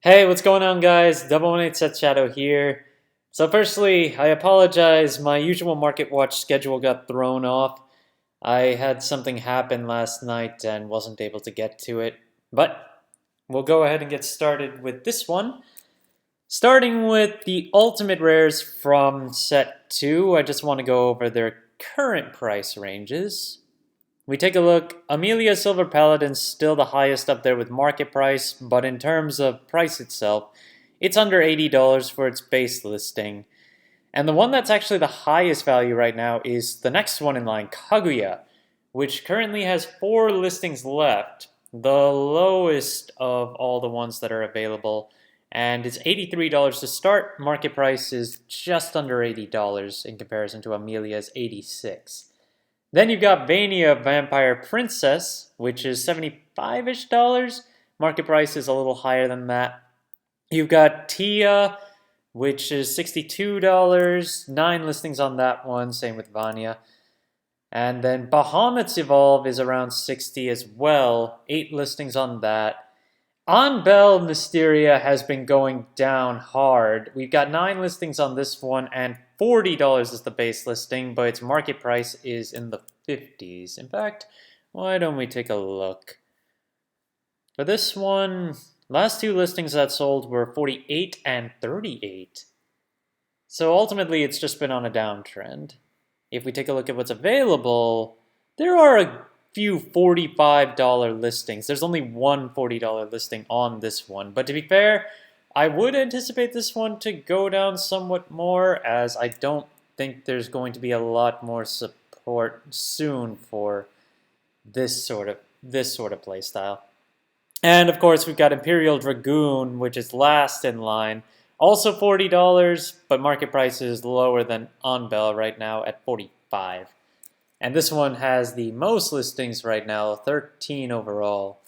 Hey, what's going on, guys? Double 18 Set Shadow here. So firstly, I apologize. My usual Market Watch schedule got thrown off. I had something happen last night and wasn't able to get to it. But we'll go ahead and get started with this one. Starting with the Ultimate Rares from Set 2, I just want to go over their current price ranges. We take a look. Amelia Silver Paladin's still the highest up there with market price, but in terms of price itself, it's under $80 for its base listing. And the one that's actually the highest value right now is the next one in line, Kaguya, which currently has 4 listings left, the lowest of all the ones that are available, and it's $83 to start. Market price is just under $80 in comparison to Amelia's $86. Then you've got Vania Vampire Princess, which is $75-ish. Market price is a little higher than that. You've got Tia, which is $62. 9 listings on that one, same with Vania. And then Bahamut's Evolve is around $60 as well. 8 listings on that. Belle Mysteria has been going down hard. We've got 9 listings on this one, and $40 is the base listing, but its market price is in the 50s. In fact, why don't we take a look? For this one, last 2 listings that sold were 48 and 38. So ultimately, it's just been on a downtrend. If we take a look at what's available, there are a few $45 listings. There's only one $40 listing on this one, but to be fair, I would anticipate this one to go down somewhat more, as I don't think there's going to be a lot more support soon for this sort of playstyle. And of course, we've got Imperial Dragoon, which is last in line, also $40, but market price is lower than Belle right now at $45. And this one has the most listings right now, 13 overall.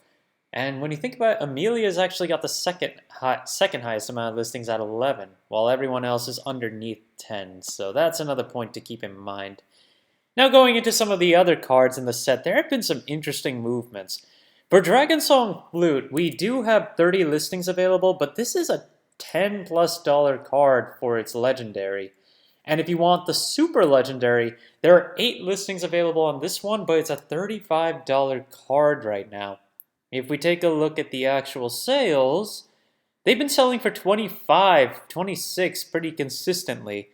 And when you think about it, Amelia's actually got the second highest amount of listings at 11, while everyone else is underneath 10. So that's another point to keep in mind. Now going into some of the other cards in the set, there have been some interesting movements. For Dragon Song Flute, we do have 30 listings available, but this is a $10+ card for its legendary. And if you want the super legendary, there are 8 listings available on this one, but it's a $35 card right now. If we take a look at the actual sales, they've been selling for $25, $26 pretty consistently.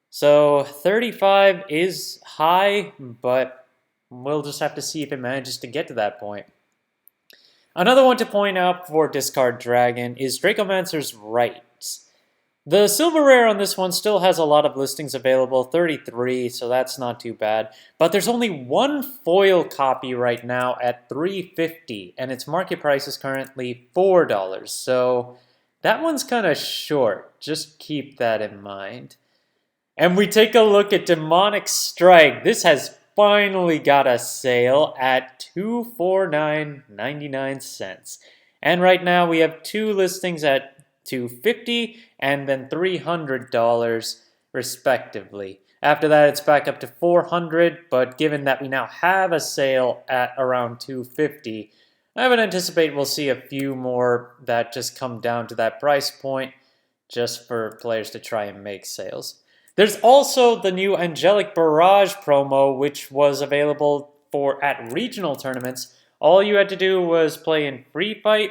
So 35 is high, but we'll just have to see if it manages to get to that point. Another one to point out for Discard Dragon is Dracomancer's Rights. The silver rare on this one still has a lot of listings available, 33, so that's not too bad. But there's only one foil copy right now at $3.50, and its market price is currently $4. So that one's kind of short. Just keep that in mind. And we take a look at Demonic Strike. This has finally got a sale at $249.99. And right now we have 2 listings at $250 and then $300 respectively. After that, it's back up to $400, but given that we now have a sale at around $250, I would anticipate we'll see a few more that just come down to that price point just for players to try and make sales. There's also the new Angelic Barrage promo, which was available at regional tournaments. All you had to do was play in Free Fight,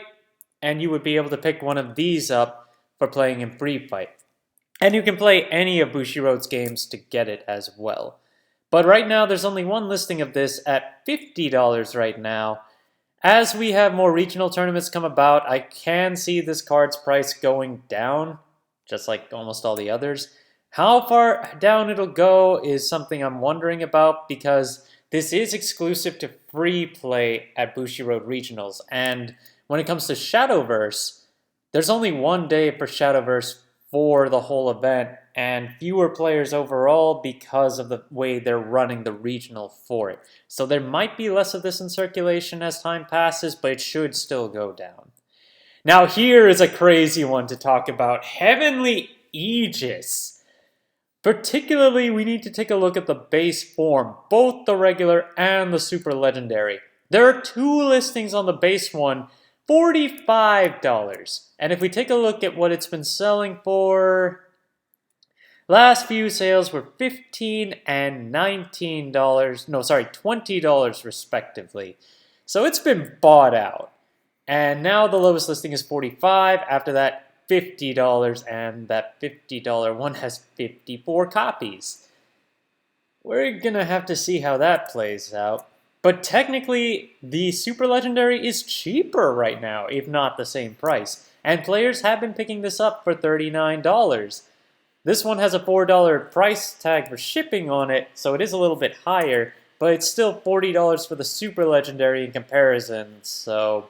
and you would be able to pick one of these up for playing in Free Fight. And you can play any of Bushiroad's games to get it as well. But right now, there's only one listing of this at $50 right now. As we have more regional tournaments come about, I can see this card's price going down, just like almost all the others. How far down it'll go is something I'm wondering about, because this is exclusive to free play at Bushiroad Regionals, and when it comes to Shadowverse, there's only one day for Shadowverse for the whole event, and fewer players overall because of the way they're running the regional for it. So there might be less of this in circulation as time passes, but it should still go down. Now here is a crazy one to talk about. Heavenly Aegis. Particularly, we need to take a look at the base form, both the regular and the super legendary. There are 2 listings on the base one, $45. And if we take a look at what it's been selling for, last few sales were $15 and $19. No, sorry, $20 respectively. So it's been bought out. And now the lowest listing is $45. After that, $50, and that $50 one has 54 copies. We're gonna have to see how that plays out. But technically, the Super Legendary is cheaper right now, if not the same price. And players have been picking this up for $39. This one has a $4 price tag for shipping on it, so it is a little bit higher, but it's still $40 for the Super Legendary in comparison, so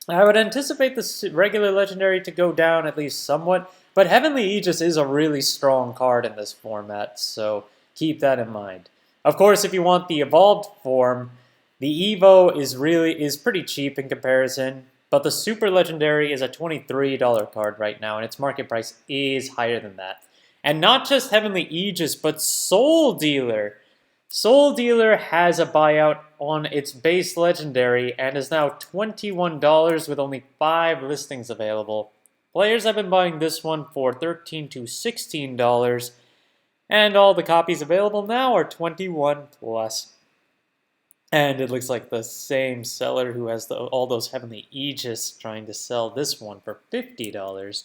I would anticipate the regular Legendary to go down at least somewhat, but Heavenly Aegis is a really strong card in this format, so keep that in mind. Of course, if you want the evolved form, the Evo is pretty cheap in comparison, but the Super Legendary is a $23 card right now, and its market price is higher than that. And not just Heavenly Aegis, but Soul Dealer. Soul Dealer has a buyout on its base Legendary and is now $21 with only 5 listings available. Players have been buying this one for $13 to $16, and all the copies available now are 21 plus. And it looks like the same seller who has all those Heavenly Aegis trying to sell this one for $50.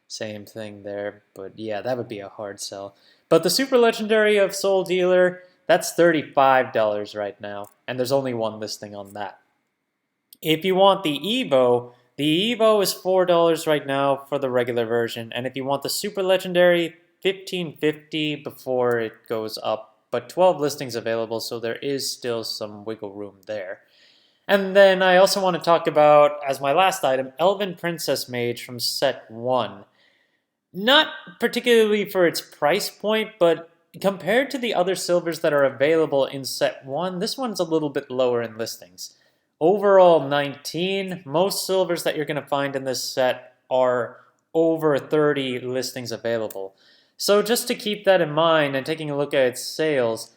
Same thing there, but yeah, that would be a hard sell. But the Super Legendary of Soul Dealer, that's $35 right now, and there's only one listing on that. If you want the Evo is $4 right now for the regular version, and if you want the Super Legendary, $15.50 before it goes up, but 12 listings available, so there is still some wiggle room there. And then I also want to talk about, as my last item, Elven Princess Mage from Set 1. Not particularly for its price point, but compared to the other silvers that are available in Set 1, this one's a little bit lower in listings. Overall 19, most silvers that you're going to find in this set are over 30 listings available. So just to keep that in mind and taking a look at its sales,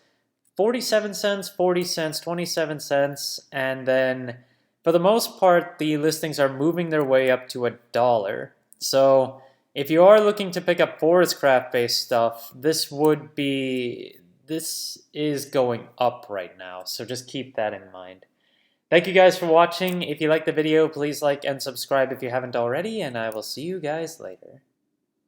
47 cents, 40 cents, 27 cents, and then for the most part, the listings are moving their way up to $1. So if you are looking to pick up Forestcraft based stuff, this is going up right now, so just keep that in mind. Thank you guys for watching. If you liked the video, please like and subscribe if you haven't already, and I will see you guys later.